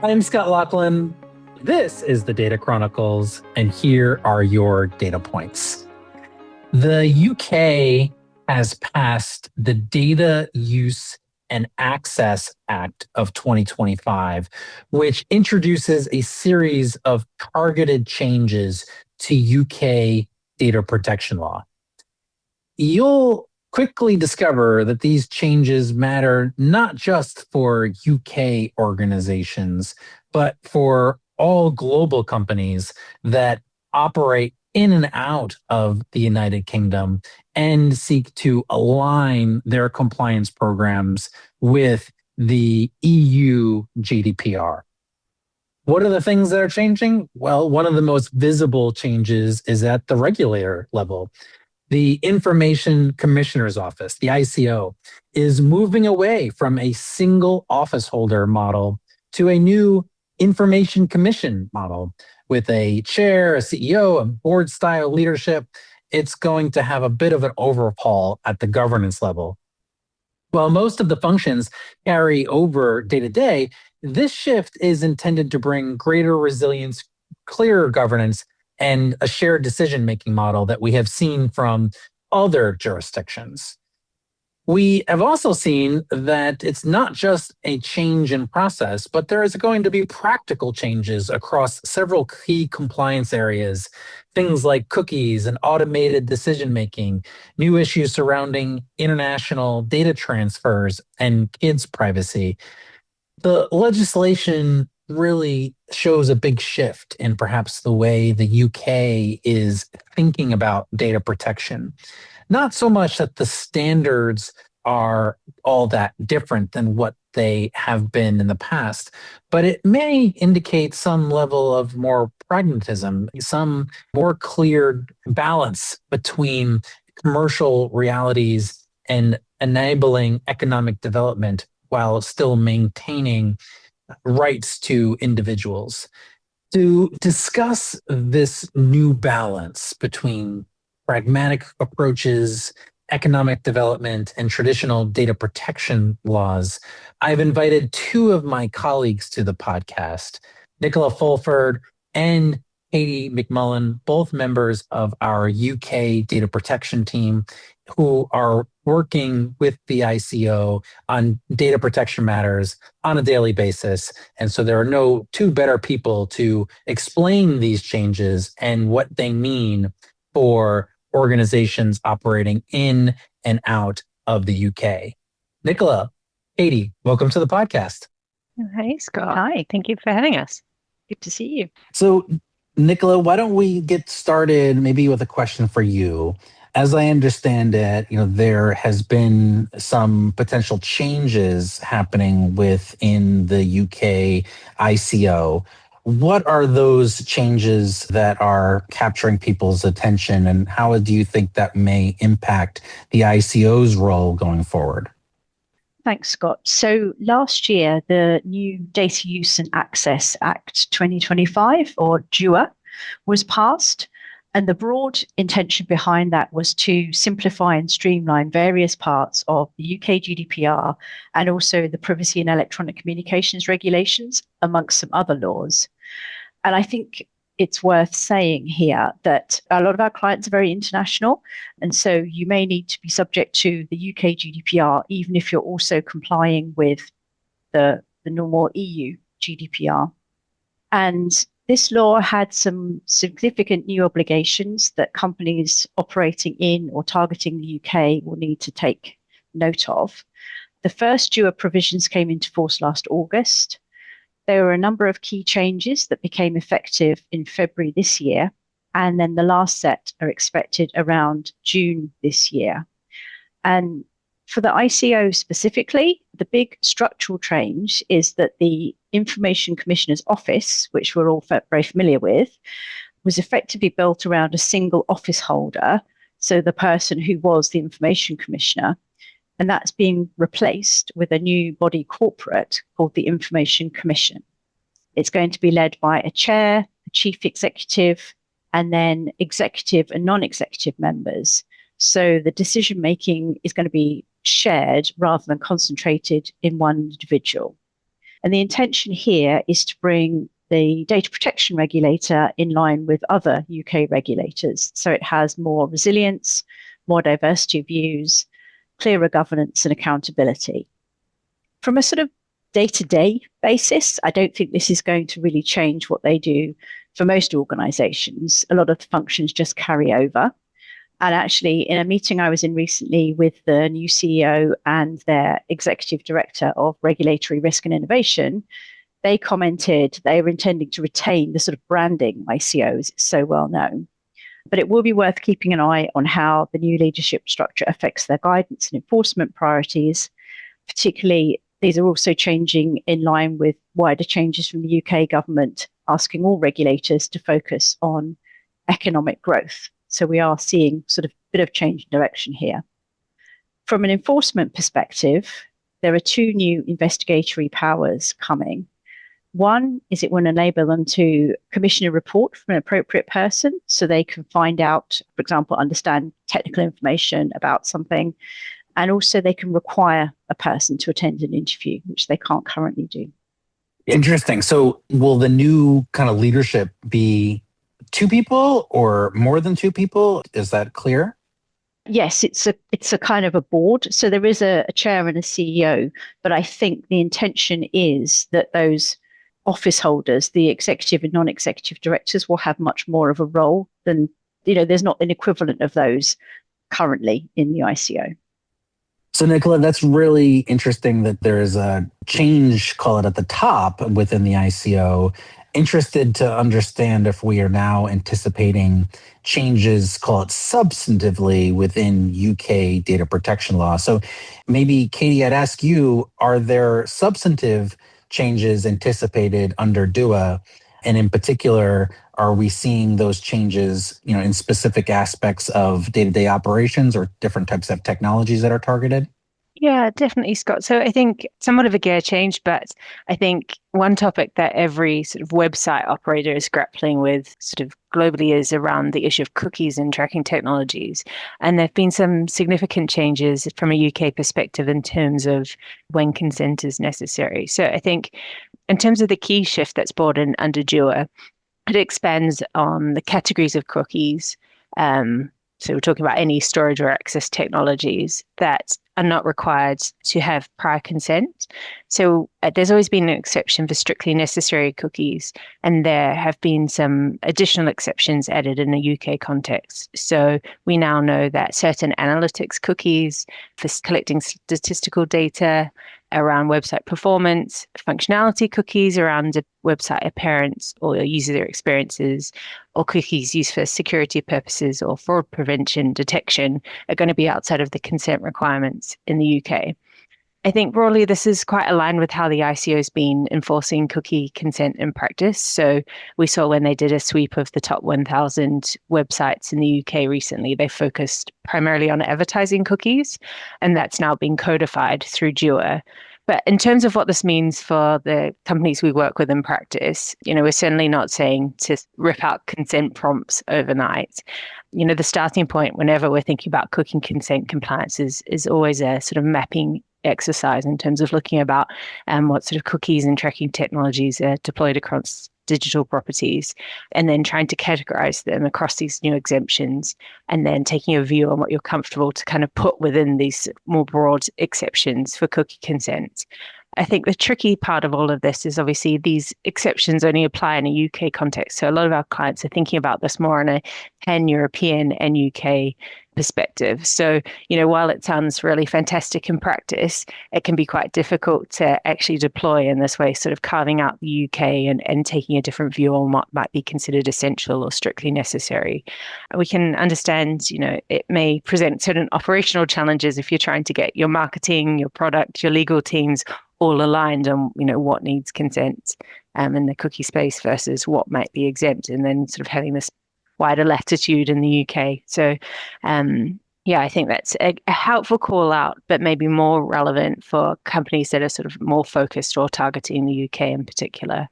I'm Scott Lachlan. This is the Data Chronicles, and here are your data points. The UK has passed the Data Use and Access Act of 2025, which introduces a series of targeted changes to UK data protection law. You'll quickly discover that these changes matter not just for UK organizations, but for all global companies that operate in and out of the United Kingdom and seek to align their compliance programs with the EU GDPR. What are the things that are changing? Well, one of the most visible changes is at the regulator level. The Information Commissioner's Office, the ICO, is moving away from a single office holder model to a new Information Commission model with a chair, a CEO, a board style leadership. It's going to have a bit of an overhaul at the governance level. While most of the functions carry over day to day, this shift is intended to bring greater resilience, clearer governance, and a shared decision-making model that we have seen from other jurisdictions. We have also seen that it's not just a change in process, but there is going to be practical changes across several key compliance areas, things like cookies and automated decision-making, new issues surrounding international data transfers and kids' privacy. The legislation really shows a big shift in perhaps the way the UK is thinking about data protection. Not so much that the standards are all that different than what they have been in the past, but it may indicate some level of more pragmatism, some more clear balance between commercial realities and enabling economic development while still maintaining rights to individuals. To discuss this new balance between pragmatic approaches, economic development, and traditional data protection laws, I've invited two of my colleagues to the podcast, Nicola Fulford and Katie McMullen, both members of our UK data protection team, who are working with the ICO on data protection matters on a daily basis. And so there are no two better people to explain these changes and what they mean for organizations operating in and out of the UK. Nicola, Katie, welcome to the podcast. Hey, Scott. Hi, thank you for having us. Good to see you. So, Nicola, why don't we get started maybe with a question for you? As I understand it, there has been some potential changes happening within the UK ICO. What are those changes that are capturing people's attention, and how do you think that may impact the ICO's role going forward? Thanks, Scott. So last year, the new Data Use and Access Act 2025, or DUA, was passed. And the broad intention behind that was to simplify and streamline various parts of the UK GDPR and also the privacy and electronic communications regulations, amongst some other laws. And I think it's worth saying here that a lot of our clients are very international. And so you may need to be subject to the UK GDPR, even if you're also complying with the normal EU GDPR. And this law had some significant new obligations that companies operating in or targeting the UK will need to take note of. The first DUA provisions came into force last August. There were a number of key changes that became effective in February this year, and then the last set are expected around June this year. And for the ICO specifically, the big structural change is that the Information Commissioner's Office, which we're all very familiar with, was effectively built around a single office holder, so the person who was the Information Commissioner, and that's being replaced with a new body corporate called the Information Commission. It's going to be led by a chair, a chief executive, and then executive and non-executive members. So the decision-making is going to be shared rather than concentrated in one individual. And the intention here is to bring the data protection regulator in line with other UK regulators. So it has more resilience, more diversity of views, clearer governance and accountability. From a sort of day-to-day basis, I don't think this is going to really change what they do for most organizations. A lot of the functions just carry over. And actually, in a meeting I was in recently with the new CEO and their executive director of regulatory risk and innovation, they commented they were intending to retain the sort of branding ICO, as it's so well known. But it will be worth keeping an eye on how the new leadership structure affects their guidance and enforcement priorities. Particularly, these are also changing in line with wider changes from the UK government, asking all regulators to focus on economic growth. So we are seeing sort of a bit of change in direction here. From an enforcement perspective, there are two new investigatory powers coming. One is it will enable them to commission a report from an appropriate person so they can find out, for example, understand technical information about something. And also they can require a person to attend an interview, which they can't currently do. Interesting. So will the new kind of leadership be two people or more than two people? Is that clear? Yes, it's a kind of a board. So there is a chair and a CEO, but I think the intention is that those office holders, the executive and non-executive directors, will have much more of a role than, there's not an equivalent of those currently in the ICO. So, Nicola, that's really interesting that there is a change, call it at the top within the ICO. Interested to understand if we are now anticipating changes, call it substantively, within UK data protection law. So, maybe, Katie, I'd ask you, are there substantive changes anticipated under DUA? And in particular, are we seeing those changes, in specific aspects of day-to-day operations or different types of technologies that are targeted? Yeah, definitely, Scott. So I think somewhat of a gear change, but I think one topic that every sort of website operator is grappling with sort of globally is around the issue of cookies and tracking technologies. And there have been some significant changes from a UK perspective in terms of when consent is necessary. So I think in terms of the key shift that's brought in under DUA, it expands on the categories of cookies. So we're talking about any storage or access technologies that are not required to have prior consent. So there's always been an exception for strictly necessary cookies, and there have been some additional exceptions added in the UK context. So we now know that certain analytics cookies for collecting statistical data around website performance, functionality cookies around a website appearance or user experiences, or cookies used for security purposes or fraud prevention detection are going to be outside of the consent requirements in the UK. I think broadly this is quite aligned with how the ICO has been enforcing cookie consent in practice. So we saw when they did a sweep of the top 1,000 websites in the UK recently, they focused primarily on advertising cookies, and that's now been codified through DUA. But in terms of what this means for the companies we work with in practice, we're certainly not saying to rip out consent prompts overnight. The starting point whenever we're thinking about cookie consent compliance is always a sort of mapping exercise in terms of looking about what sort of cookies and tracking technologies are deployed across digital properties, and then trying to categorize them across these new exemptions, and then taking a view on what you're comfortable to kind of put within these more broad exceptions for cookie consent. I think the tricky part of all of this is obviously these exceptions only apply in a UK context. So a lot of our clients are thinking about this more on a pan-European and UK perspective. So, while it sounds really fantastic in practice, it can be quite difficult to actually deploy in this way, sort of carving out the UK and taking a different view on what might be considered essential or strictly necessary. We can understand, it may present certain operational challenges if you're trying to get your marketing, your product, your legal teams all aligned on, what needs consent in the cookie space versus what might be exempt, and then sort of having this wider latitude in the UK. So, I think that's a helpful call out, but maybe more relevant for companies that are sort of more focused or targeting the UK in particular.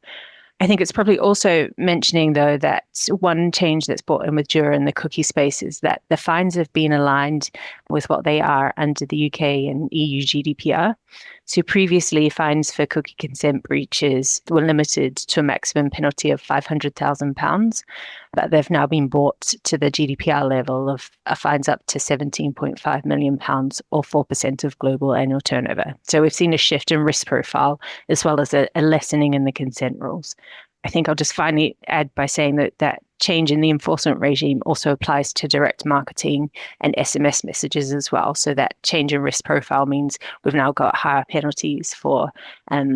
I think it's probably also mentioning, though, that one change that's brought in with Jura in the cookie space is that the fines have been aligned with what they are under the UK and EU GDPR. So previously, fines for cookie consent breaches were limited to a maximum penalty of £500,000, but they've now been brought to the GDPR level of fines up to £17.5 million or 4% of global annual turnover. So we've seen a shift in risk profile as well as a lessening in the consent rules. I think I'll just finally add by saying that change in the enforcement regime also applies to direct marketing and SMS messages as well. So that change in risk profile means we've now got higher penalties for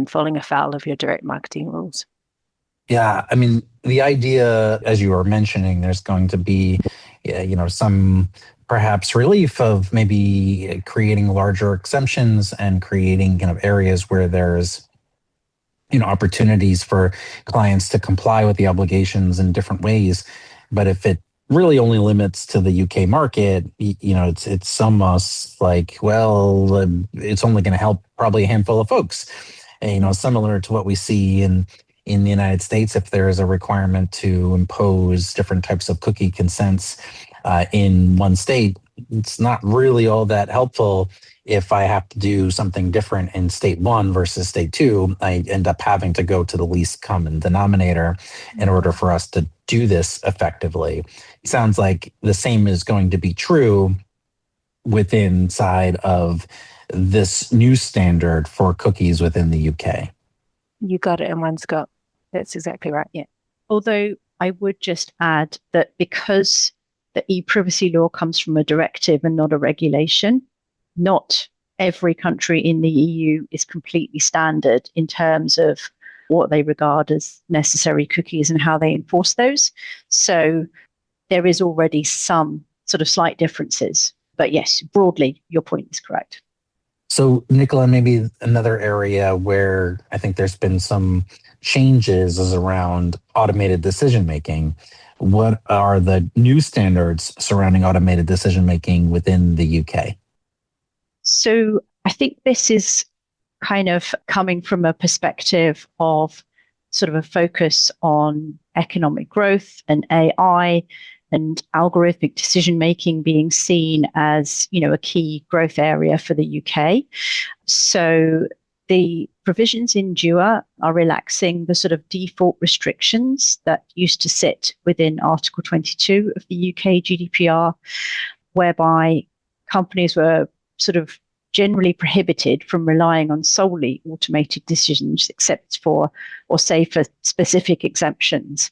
falling afoul of your direct marketing rules. Yeah, I mean, the idea, as you were mentioning, there's going to be, some perhaps relief of maybe creating larger exemptions and creating kind of areas where there's opportunities for clients to comply with the obligations in different ways. But if it really only limits to the UK market, it's almost like, well, it's only going to help probably a handful of folks. And, similar to what we see in the United States, if there is a requirement to impose different types of cookie consents in one state, it's not really all that helpful. If I have to do something different in state one versus state two, I end up having to go to the least common denominator in order for us to do this effectively. It sounds like the same is going to be true within side of this new standard for cookies within the UK. You got it in one, Scott. That's exactly right. Yeah. Although I would just add that because the e-privacy law comes from a directive and not a regulation, not every country in the EU is completely standard in terms of what they regard as necessary cookies and how they enforce those. So there is already some sort of slight differences. But yes, broadly, your point is correct. So, Nicola, maybe another area where I think there's been some changes is around automated decision making. What are the new standards surrounding automated decision making within the UK? So I think this is kind of coming from a perspective of sort of a focus on economic growth and AI and algorithmic decision making being seen as, a key growth area for the UK. So the provisions in DUA are relaxing the sort of default restrictions that used to sit within Article 22 of the UK GDPR, whereby companies were sort of generally prohibited from relying on solely automated decisions, except for, or say for specific exemptions.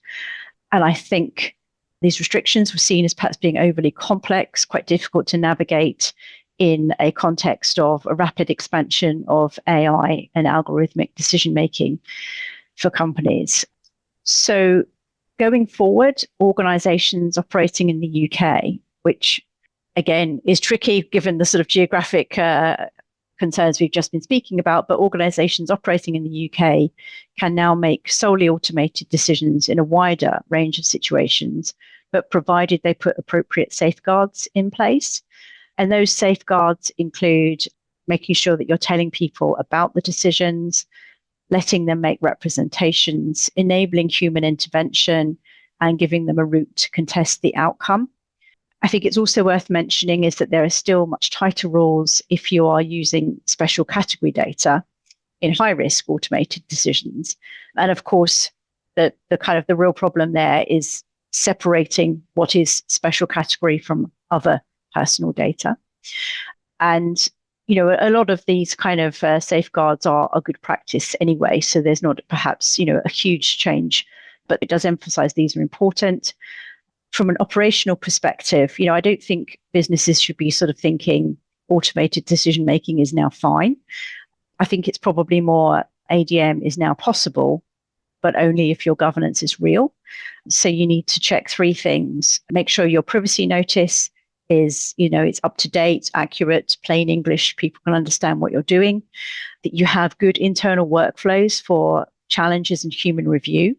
And I think these restrictions were seen as perhaps being overly complex, quite difficult to navigate in a context of a rapid expansion of AI and algorithmic decision-making for companies. So going forward, organizations operating in the UK, which again is tricky given the sort of geographic concerns we've just been speaking about, but organizations operating in the UK can now make solely automated decisions in a wider range of situations, but provided they put appropriate safeguards in place. And those safeguards include making sure that you're telling people about the decisions, letting them make representations, enabling human intervention, and giving them a route to contest the outcome. I think it's also worth mentioning is that there are still much tighter rules if you are using special category data in high-risk automated decisions. And of course, the kind of the real problem there is separating what is special category from other personal data. And, a lot of these kind of safeguards are a good practice anyway. So there's not perhaps, a huge change, but it does emphasize these are important. From an operational perspective, I don't think businesses should be sort of thinking automated decision making is now fine. I think it's probably more ADM is now possible, but only if your governance is real. So you need to check three things. Make sure your privacy notice is, it's up to date, accurate, plain English, people can understand what you're doing, that you have good internal workflows for challenges and human review,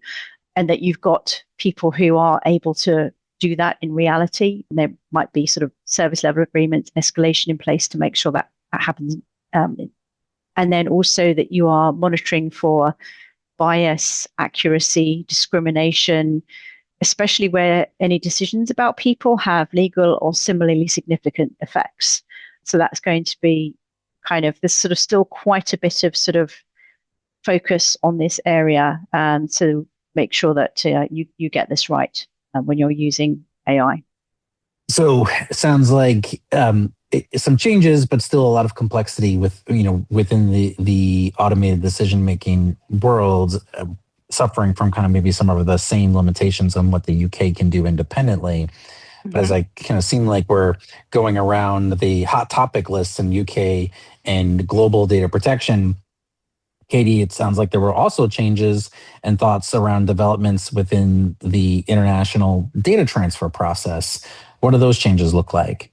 and that you've got people who are able to do that in reality. And there might be sort of service level agreements, escalation in place to make sure that happens. And then also that you are monitoring for bias, accuracy, discrimination, especially where any decisions about people have legal or similarly significant effects. So that's going to be kind of, there's sort of still quite a bit of sort of focus on this area to make sure that you get this right when you're using AI. So it sounds like some changes, but still a lot of complexity within the automated decision making world, suffering from kind of maybe some of the same limitations on what the UK can do independently. But as I kind of seem like we're going around the hot topic lists in UK and global data protection, Katie, it sounds like there were also changes and thoughts around developments within the international data transfer process. What do those changes look like?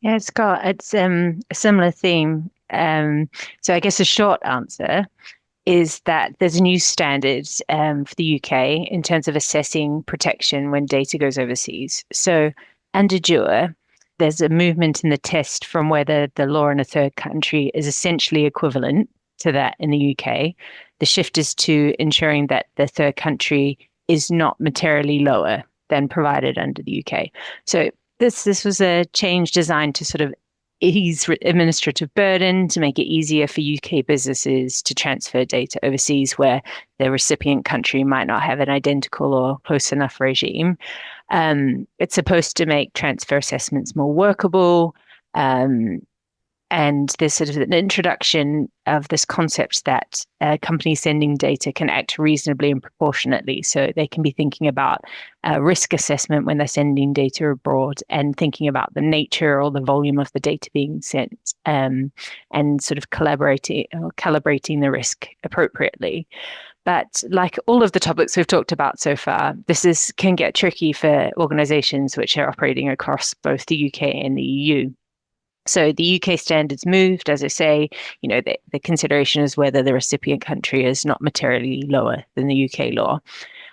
Yeah, Scott, it's a similar theme. So I guess a short answer is that there's a new standard for the UK in terms of assessing protection when data goes overseas. So under DUA, there's a movement in the test from whether the law in a third country is essentially equivalent to that in the UK. The shift is to ensuring that the third country is not materially lower than provided under the UK. So this was a change designed to sort of ease administrative burden, to make it easier for UK businesses to transfer data overseas where the recipient country might not have an identical or close enough regime. It's supposed to make transfer assessments more workable. And there's sort of an introduction of this concept that companies sending data can act reasonably and proportionately. So they can be thinking about risk assessment when they're sending data abroad and thinking about the nature or the volume of the data being sent and sort of calibrating the risk appropriately. But like all of the topics we've talked about so far, this can get tricky for organizations which are operating across both the UK and the EU. So the UK standards moved, as I say, the consideration is whether the recipient country is not materially lower than the UK law.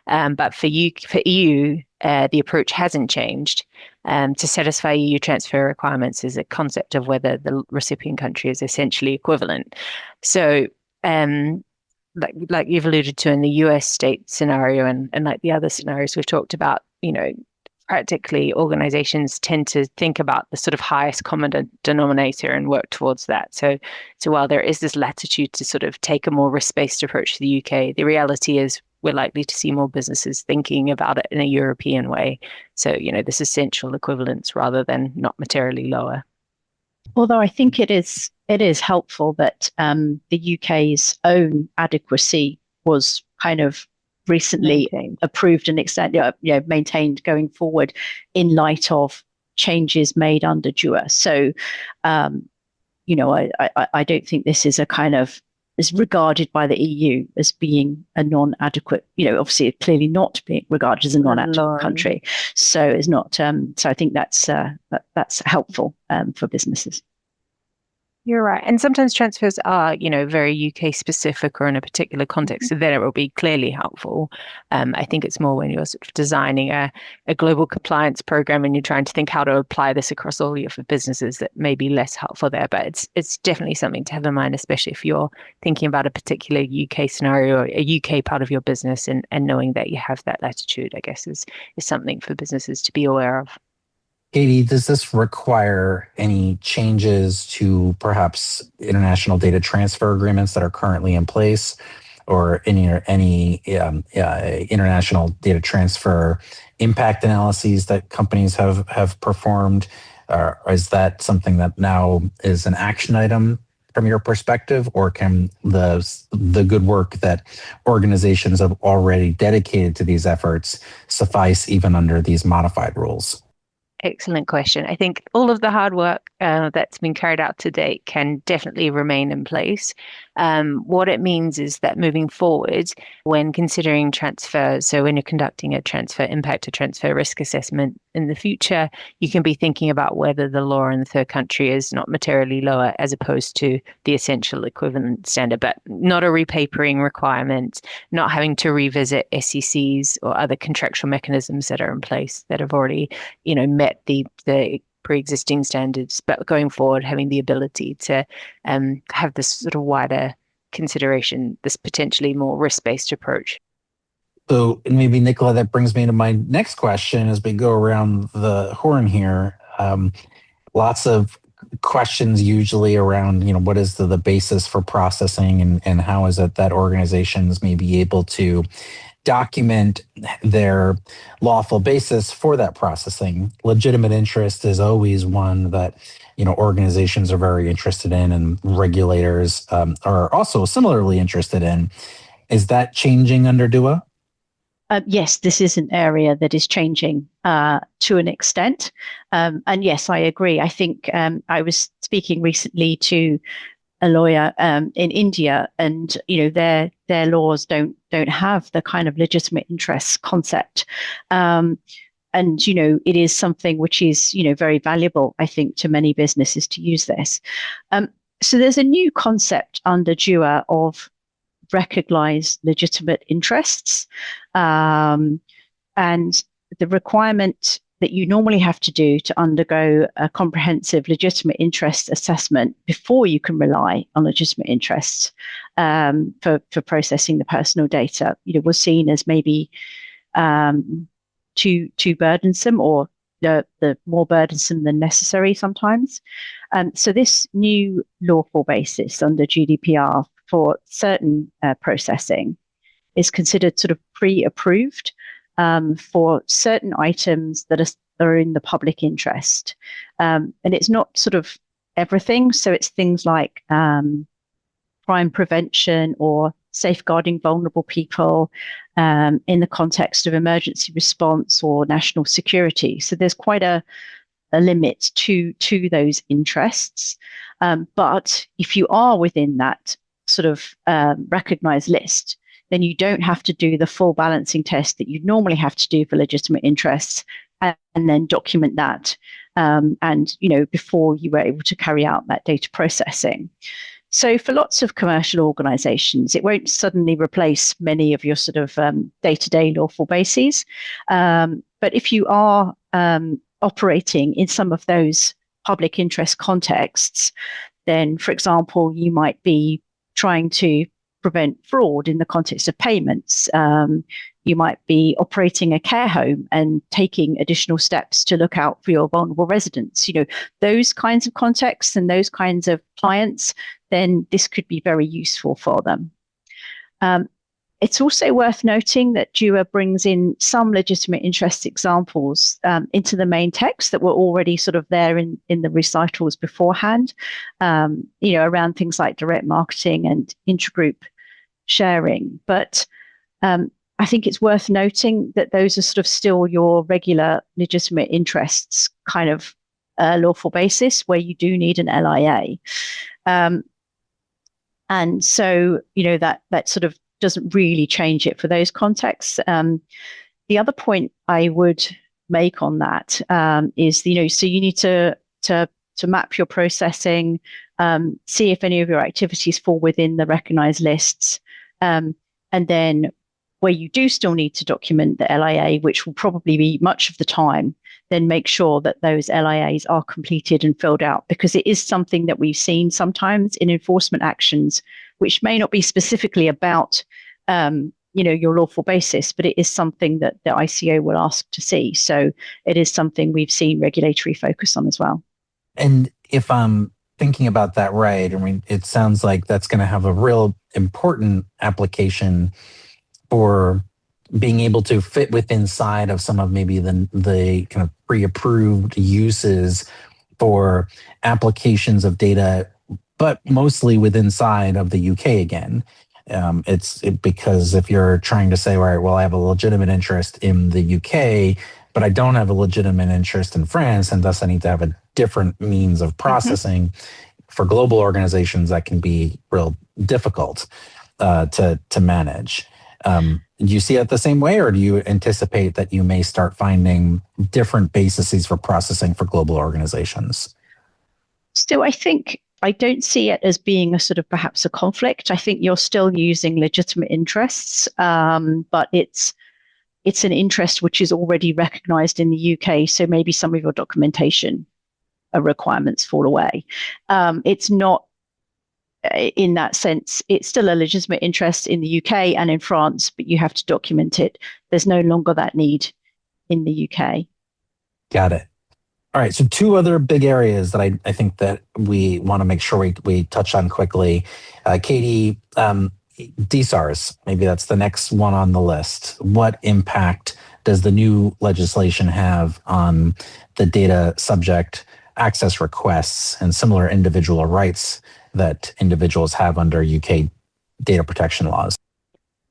But for EU, the approach hasn't changed. To satisfy EU transfer requirements is a concept of whether the recipient country is essentially equivalent. So like you've alluded to in the US state scenario and like the other scenarios we've talked about, practically organizations tend to think about the sort of highest common denominator and work towards that. So while there is this latitude to sort of take a more risk-based approach to the UK, the reality is we're likely to see more businesses thinking about it in a European way. So, this essential equivalence rather than not materially lower. Although I think it is helpful that the UK's own adequacy was kind of recently approved and maintained going forward in light of changes made under DUA. So, I don't think this is a kind of is regarded by the EU as being a non-adequate. Obviously, clearly not being regarded as a non-adequate country. So it's not. So I think that's helpful for businesses. You're right. And sometimes transfers are, very UK specific or in a particular context. So then it will be clearly helpful. I think it's more when you're sort of designing a global compliance program and you're trying to think how to apply this across all your businesses that may be less helpful there. But it's definitely something to have in mind, especially if you're thinking about a particular UK scenario or a UK part of your business and knowing that you have that latitude, I guess, is something for businesses to be aware of. Katie, does this require any changes to perhaps international data transfer agreements that are currently in place, or any international data transfer impact analyses that companies have performed? Or is that something that now is an action item from your perspective, or can the good work that organizations have already dedicated to these efforts suffice even under these modified rules? Excellent question. I think all of the hard work that's been carried out to date can definitely remain in place. What it means is that moving forward, when considering transfers, so when you're conducting a transfer impact or transfer risk assessment in the future, you can be thinking about whether the law in the third country is not materially lower as opposed to the essential equivalent standard, but not a repapering requirement, not having to revisit SECs or other contractual mechanisms that are in place that have already, met the pre-existing standards, but going forward, having the ability to have this sort of wider consideration this potentially more risk-based approach. So maybe, Nicola, that brings me to my next question as we go around the horn here. Lots of questions usually around, what is the basis for processing, and how is it that organizations may be able to document their lawful basis for that processing. Legitimate interest is always one that organizations are very interested in, and regulators are also similarly interested in. Is that changing under DUA? Yes, this is an area that is changing to an extent. And yes, I agree. I think I was speaking recently to a lawyer in India, and their laws don't have the kind of legitimate interest concept. And it is something which is very valuable, I think, to many businesses to use this. So there's a new concept under DUA of recognize legitimate interests, and the requirement that you normally have to do to undergo a comprehensive legitimate interest assessment before you can rely on legitimate interests for processing the personal data, was seen as maybe too burdensome, or the more burdensome than necessary sometimes. So this new lawful basis under GDPR for certain processing is considered sort of pre-approved for certain items that are in the public interest. And it's not sort of everything. So it's things like crime prevention or safeguarding vulnerable people in the context of emergency response or national security. So there's quite a limit to those interests. But if you are within that sort of recognized list, then you don't have to do the full balancing test that you'd normally have to do for legitimate interests, and then document that, before you were able to carry out that data processing. So for lots of commercial organizations, it won't suddenly replace many of your sort of day-to-day lawful bases. But if you are operating in some of those public interest contexts, then, for example, you might be trying to prevent fraud in the context of payments. You might be operating a care home and taking additional steps to look out for your vulnerable residents. Those kinds of contexts and those kinds of clients, then this could be very useful for them. It's also worth noting that DUA brings in some legitimate interest examples into the main text that were already sort of there in the recitals beforehand, around things like direct marketing and intergroup sharing. But I think it's worth noting that those are sort of still your regular legitimate interests kind of lawful basis where you do need an LIA. And so, that sort of doesn't really change it for those contexts. The other point I would make on that is, so you need to map your processing, see if any of your activities fall within the recognized lists, and then where you do still need to document the LIA, which will probably be much of the time, then make sure that those LIAs are completed and filled out, because it is something that we've seen sometimes in enforcement actions, which may not be specifically about your lawful basis, but it is something that the ICO will ask to see. So it is something we've seen regulatory focus on as well. And if I'm thinking about that right, I mean, it sounds like that's going to have a real important application for being able to fit within inside of some of maybe the kind of pre-approved uses for applications of data, but mostly within inside of the UK again. Because if you're trying to say, all right, well, I have a legitimate interest in the UK, but I don't have a legitimate interest in France, and thus I need to have a different means of processing. For global organizations, that can be real difficult to manage. Do you see it the same way, or do you anticipate that you may start finding different bases for processing for global organizations? So I don't see it as being a sort of perhaps a conflict. I think you're still using legitimate interests, but it's an interest which is already recognized in the UK. So maybe some of your documentation requirements fall away. It's not in that sense, it's still a legitimate interest in the UK and in France, but you have to document it. There's no longer that need in the UK. Got it. All right. So two other big areas that I think that we want to make sure we touch on quickly. Katie, DSARs, maybe that's the next one on the list. What impact does the new legislation have on the data subject access requests and similar individual rights that individuals have under UK data protection laws?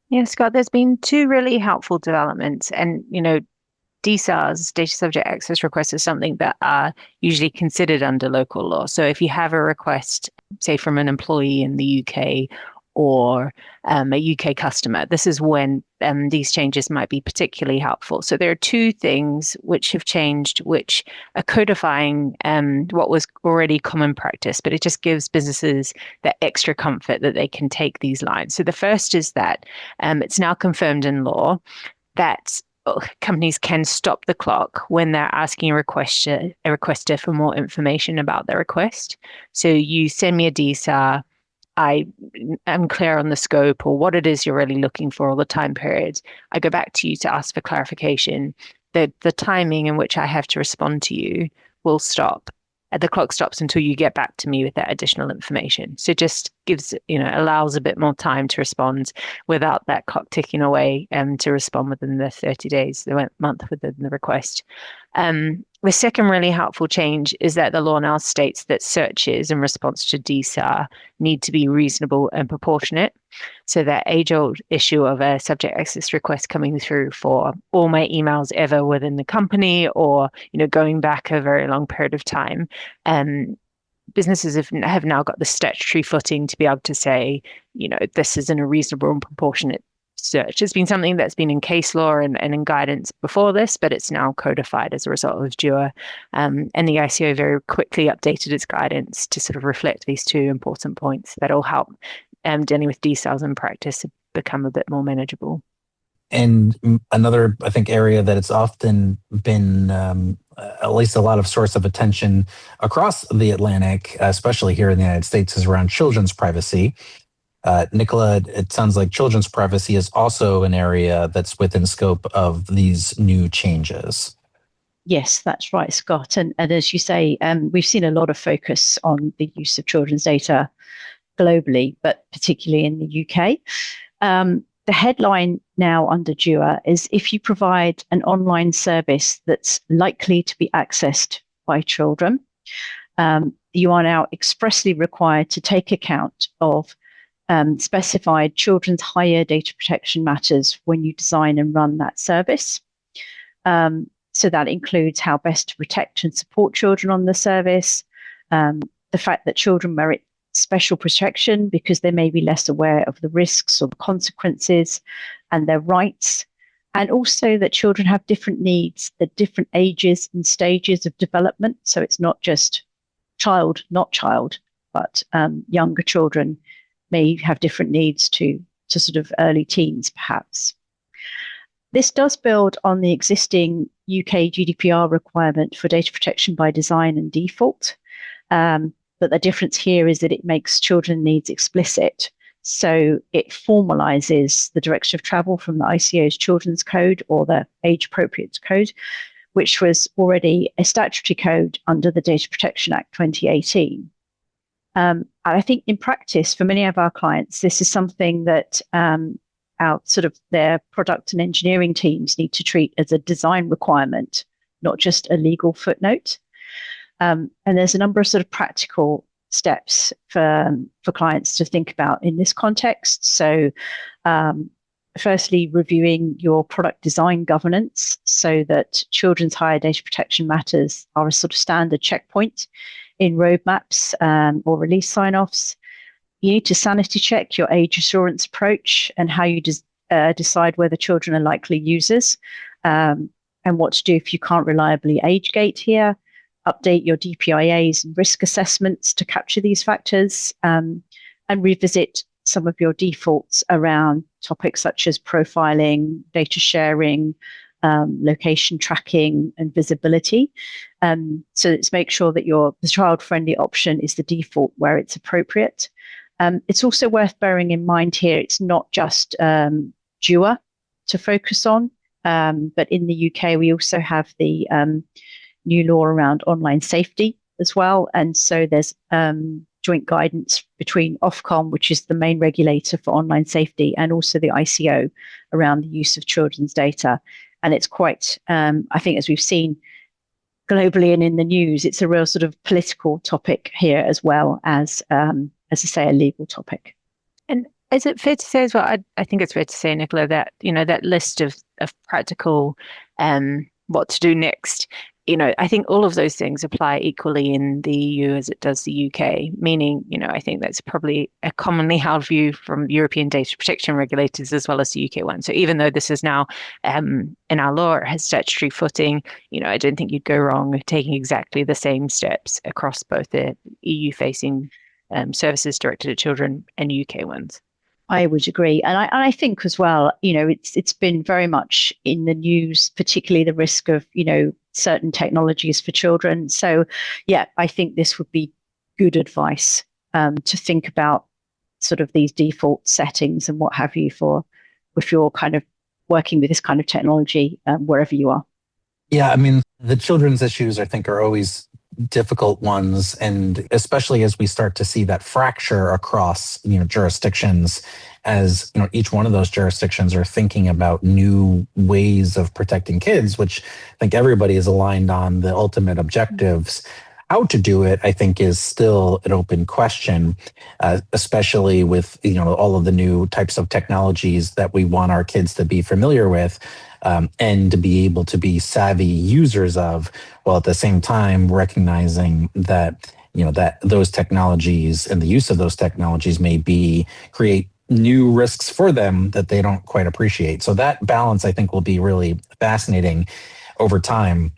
Yeah, Scott, there's been two really helpful developments. And, DSARs, data subject access requests, is something that are usually considered under local law. So if you have a request, say from an employee in the UK or a UK customer, this is when these changes might be particularly helpful. So there are two things which have changed, which are codifying what was already common practice, but it just gives businesses that extra comfort that they can take these lines. So the first is that it's now confirmed in law that companies can stop the clock when they're asking a requester for more information about their request. So you send me a DSAR, I am clear on the scope or what it is you're really looking for, or the time period. I go back to you to ask for clarification. The timing in which I have to respond to you will stop. The clock stops until you get back to me with that additional information. So it just gives, allows a bit more time to respond without that clock ticking away to respond within the 30 days, the month within the request. The second really helpful change is that the law now states that searches in response to DSAR need to be reasonable and proportionate. So that age-old issue of a subject access request coming through for all my emails ever within the company, or going back a very long period of time, businesses have now got the statutory footing to be able to say, this isn't a reasonable and proportionate search. It's been something that's been in case law and in guidance before this, but it's now codified as a result of DUA. And the ICO very quickly updated its guidance to sort of reflect these two important points that will help dealing with DSARs in practice to become a bit more manageable. And another, I think, area that it's often been at least a lot of source of attention across the Atlantic, especially here in the United States, is around children's privacy. Nicola, it sounds like children's privacy is also an area that's within scope of these new changes. Yes, that's right, Scott. And as you say, we've seen a lot of focus on the use of children's data globally, but particularly in the UK. The headline now under DUA is if you provide an online service that's likely to be accessed by children, you are now expressly required to take account of specified children's higher data protection matters when you design and run that service. So that includes how best to protect and support children on the service, the fact that children merit special protection because they may be less aware of the risks or the consequences and their rights, and also that children have different needs at different ages and stages of development. So it's not just child, not child, but younger children may have different needs to sort of early teens, perhaps. This does build on the existing UK GDPR requirement for data protection by design and default. But the difference here is that it makes children needs explicit. So it formalizes the direction of travel from the ICO's children's code, or the age appropriate code, which was already a statutory code under the Data Protection Act 2018. And I think in practice, for many of our clients, this is something that our sort of their product and engineering teams need to treat as a design requirement, not just a legal footnote. And there's a number of sort of practical steps for clients to think about in this context. So firstly, reviewing your product design governance so that children's higher data protection matters are a sort of standard checkpoint in roadmaps or release sign-offs. You need to sanity check your age assurance approach and how you decide whether children are likely users, and what to do if you can't reliably age gate here. Update your DPIAs and risk assessments to capture these factors, and revisit some of your defaults around topics such as profiling, data sharing, location tracking, and visibility. So let's make sure that the child-friendly option is the default where it's appropriate. It's also worth bearing in mind here, it's not just DUA to focus on, but in the UK, we also have the new law around online safety as well. And so there's joint guidance between Ofcom, which is the main regulator for online safety, and also the ICO around the use of children's data. And it's quite, I think, as we've seen globally and in the news, it's a real sort of political topic here as well as I say, a legal topic. And is it fair to say as well, I think it's fair to say, Nicola, that, that list of practical what to do next, I think all of those things apply equally in the EU as it does the UK, meaning, I think that's probably a commonly held view from European data protection regulators as well as the UK one. So even though this is now in our law, it has statutory footing, I don't think you'd go wrong with taking exactly the same steps across both the EU-facing services directed at children and UK ones. I would agree, and I think as well, it's been very much in the news, particularly the risk of certain technologies for children. So, yeah, I think this would be good advice to think about sort of these default settings and what have you for if you're kind of working with this kind of technology wherever you are. Yeah, I mean, the children's issues, I think, are always difficult ones, and especially as we start to see that fracture across jurisdictions, as each one of those jurisdictions are thinking about new ways of protecting kids, which I think everybody is aligned on the ultimate objectives. How to do it, I think, is still an open question, especially with all of the new types of technologies that we want our kids to be familiar with. And to be able to be savvy users of, while at the same time recognizing that that those technologies and the use of those technologies may create new risks for them that they don't quite appreciate. So that balance, I think, will be really fascinating over time.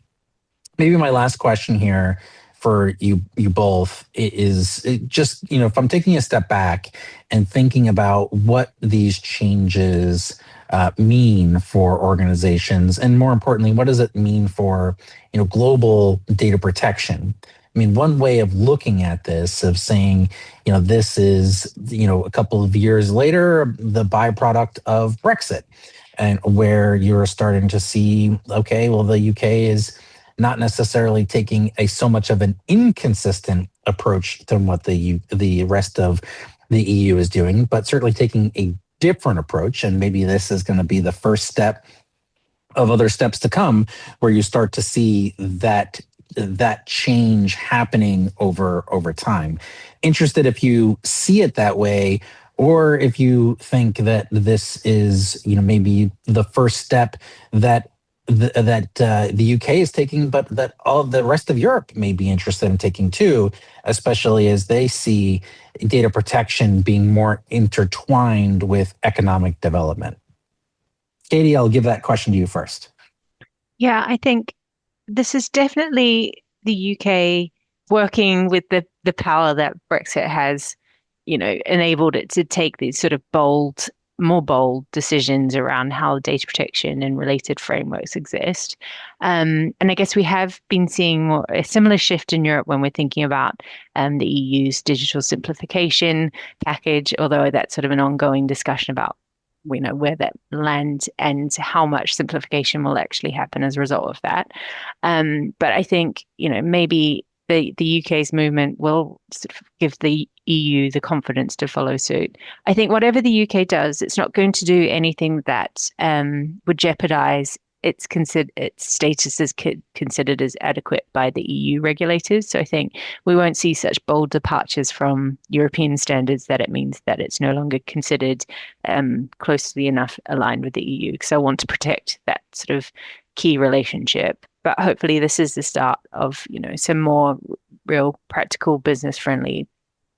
Maybe my last question here for you both is just, if I'm taking a step back and thinking about what these changes mean for organizations, and more importantly, what does it mean for global data protection? I mean, one way of looking at this, of saying, this is a couple of years later, the byproduct of Brexit, and where you're starting to see, okay, well, the UK is not necessarily taking so much of an inconsistent approach to what the rest of the EU is doing, but certainly taking a different approach. And maybe this is going to be the first step of other steps to come, where you start to see that change happening over time. Interested if you see it that way, or if you think that this is maybe the first step that the UK is taking, but that all the rest of Europe may be interested in taking too, especially as they see data protection being more intertwined with economic development. Katie, I'll give that question to you first. Yeah, I think this is definitely the UK working with the power that Brexit has, enabled it to take these sort of more bold decisions around how data protection and related frameworks exist. And I guess we have been seeing a similar shift in Europe when we're thinking about the EU's digital simplification package, although that's sort of an ongoing discussion about where that lands and how much simplification will actually happen as a result of that. But I think, maybe the UK's movement will sort of give the EU the confidence to follow suit. I think whatever the UK does, it's not going to do anything that would jeopardize its status as considered as adequate by the EU regulators. So I think we won't see such bold departures from European standards that it means that it's no longer considered closely enough aligned with the EU, because I want to protect that sort of key relationship. But hopefully this is the start of, some more real practical, business-friendly,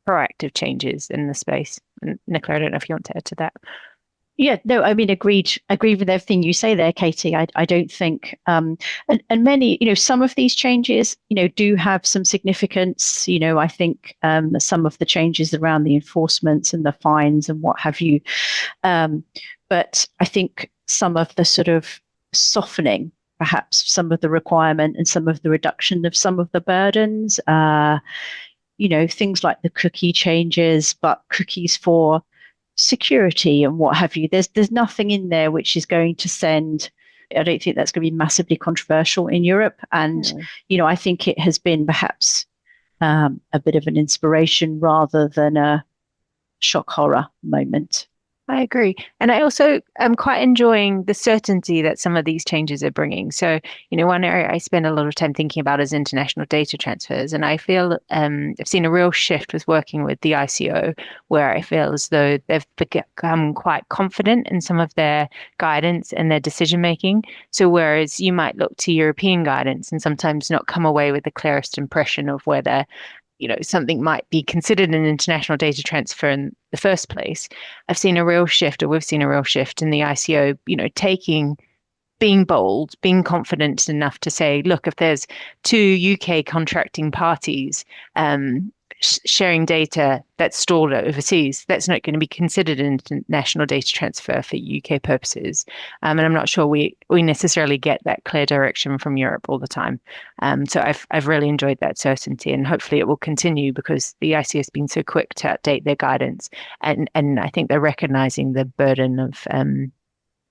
proactive changes in the space. And Nicola, I don't know if you want to add to that. Yeah, no, I mean, agreed with everything you say there, Katie. I don't think, and many, some of these changes, do have some significance. I think some of the changes around the enforcements and the fines and what have you. But I think some of the sort of softening, perhaps some of the requirement and some of the reduction of some of the burdens, things like the cookie changes, but cookies for security and what have you. There's nothing in there which is going to send. I don't think that's going to be massively controversial in Europe. And, I think it has been perhaps a bit of an inspiration rather than a shock horror moment. I agree. And I also am quite enjoying the certainty that some of these changes are bringing. So, one area I spend a lot of time thinking about is international data transfers. And I feel I've seen a real shift with working with the ICO, where I feel as though they've become quite confident in some of their guidance and their decision making. So, whereas you might look to European guidance and sometimes not come away with the clearest impression of whether something might be considered an international data transfer in the first place. We've seen a real shift in the ICO, being bold, being confident enough to say, look, if there's two UK contracting parties sharing data that's stored overseas, that's not going to be considered an international data transfer for UK purposes. And I'm not sure we necessarily get that clear direction from Europe all the time. So I've really enjoyed that certainty, and hopefully it will continue because the ICO has been so quick to update their guidance, and I think they're recognizing the burden of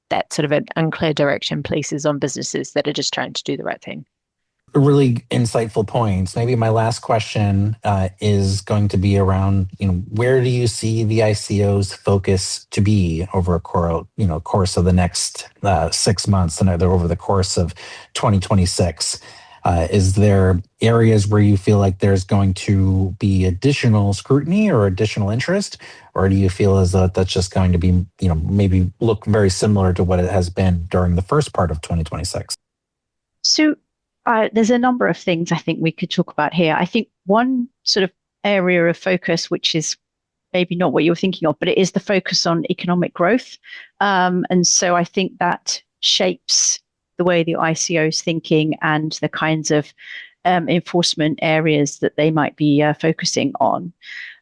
that sort of an unclear direction places on businesses that are just trying to do the right thing. Really insightful points. Maybe my last question is going to be around, where do you see the ICO's focus to be over a course of the next 6 months and either over the course of 2026? Is there areas where you feel like there's going to be additional scrutiny or additional interest, or do you feel as though that's just going to be, maybe look very similar to what it has been during the first part of 2026? So there's a number of things I think we could talk about here. I think one sort of area of focus, which is maybe not what you're thinking of, but it is the focus on economic growth. And so I think that shapes the way the ICO is thinking and the kinds of enforcement areas that they might be focusing on.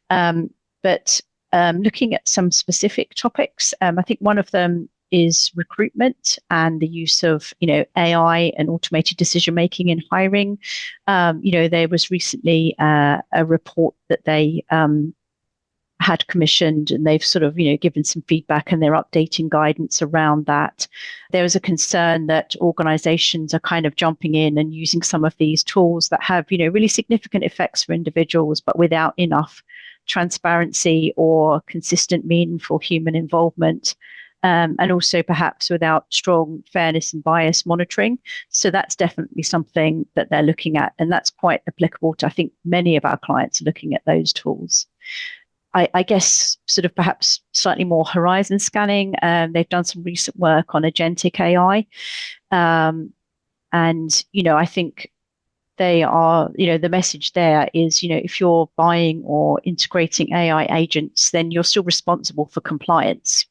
But looking at some specific topics, I think one of them is recruitment and the use of, AI and automated decision making in hiring. There was recently a report that they had commissioned, and they've sort of, given some feedback, and they're updating guidance around that. There was a concern that organizations are kind of jumping in and using some of these tools that have, really significant effects for individuals, but without enough transparency or consistent, meaningful human involvement. And also perhaps without strong fairness and bias monitoring. So that's definitely something that they're looking at. And that's quite applicable to, I think, many of our clients are looking at those tools. I guess sort of perhaps slightly more horizon scanning. They've done some recent work on agentic AI. And, I think they are, the message there is, if you're buying or integrating AI agents, then you're still responsible for compliance,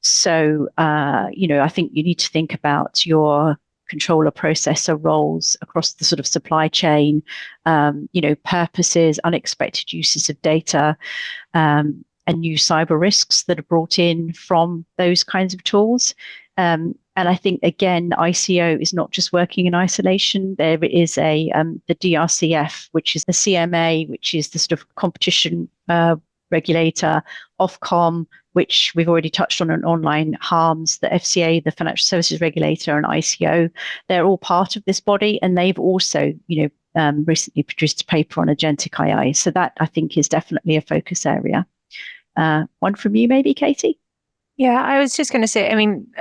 So, I think you need to think about your controller processor roles across the sort of supply chain, purposes, unexpected uses of data, and new cyber risks that are brought in from those kinds of tools. And I think, again, ICO is not just working in isolation. There is the DRCF, which is the CMA, which is the sort of competition regulator, Ofcom, which we've already touched on online harms, the FCA, the financial services regulator, and ICO. They're all part of this body, and they've also, recently produced a paper on agentic AI. So that, I think, is definitely a focus area. One from you, maybe, Katie? Yeah, I was just going to say,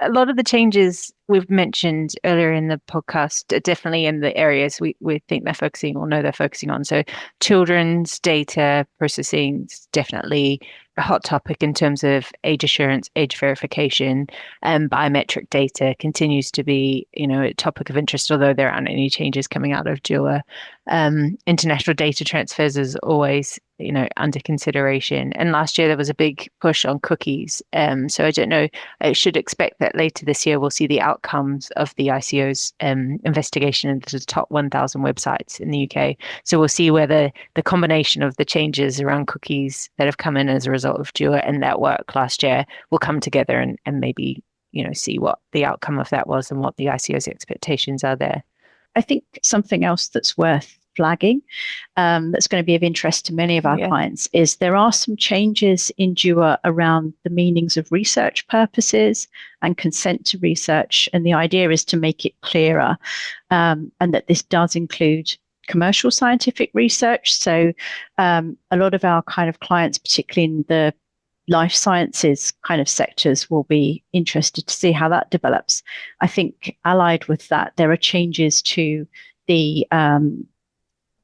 a lot of the changes we've mentioned earlier in the podcast are definitely in the areas we think they're focusing or know they're focusing on. So children's data processing is definitely a hot topic in terms of age assurance, age verification, and biometric data continues to be, a topic of interest, although there aren't any changes coming out of JUA. International data transfers is always, under consideration. And last year there was a big push on cookies. So I don't know, I should expect that later this year we'll see the outcomes of the ICO's investigation into the top 1,000 websites in the UK. So we'll see whether the combination of the changes around cookies that have come in as a result of JUA and that work last year will come together and maybe, see what the outcome of that was and what the ICO's expectations are there. I think something else that's worth flagging that's going to be of interest to many of our clients is there are some changes in DUA around the meanings of research purposes and consent to research. And the idea is to make it clearer and that this does include commercial scientific research. So a lot of our kind of clients, particularly in the life sciences kind of sectors, will be interested to see how that develops. I think allied with that, there are changes to the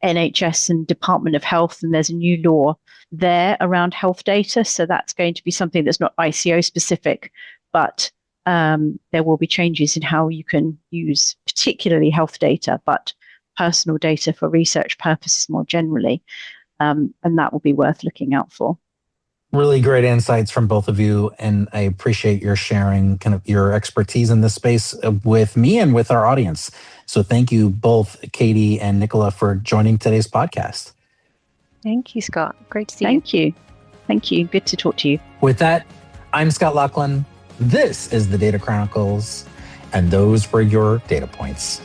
NHS and Department of Health, and there's a new law there around health data. So that's going to be something that's not ICO specific, but there will be changes in how you can use particularly health data, but personal data for research purposes more generally. And that will be worth looking out for. Really great insights from both of you. And I appreciate your sharing kind of your expertise in this space with me and with our audience. So thank you both, Katie and Nicola, for joining today's podcast. Thank you, Scott. Great to see you. Thank you. Thank you. Good to talk to you. With that, I'm Scott Laughlin. This is the Data Chronicles, and those were your data points.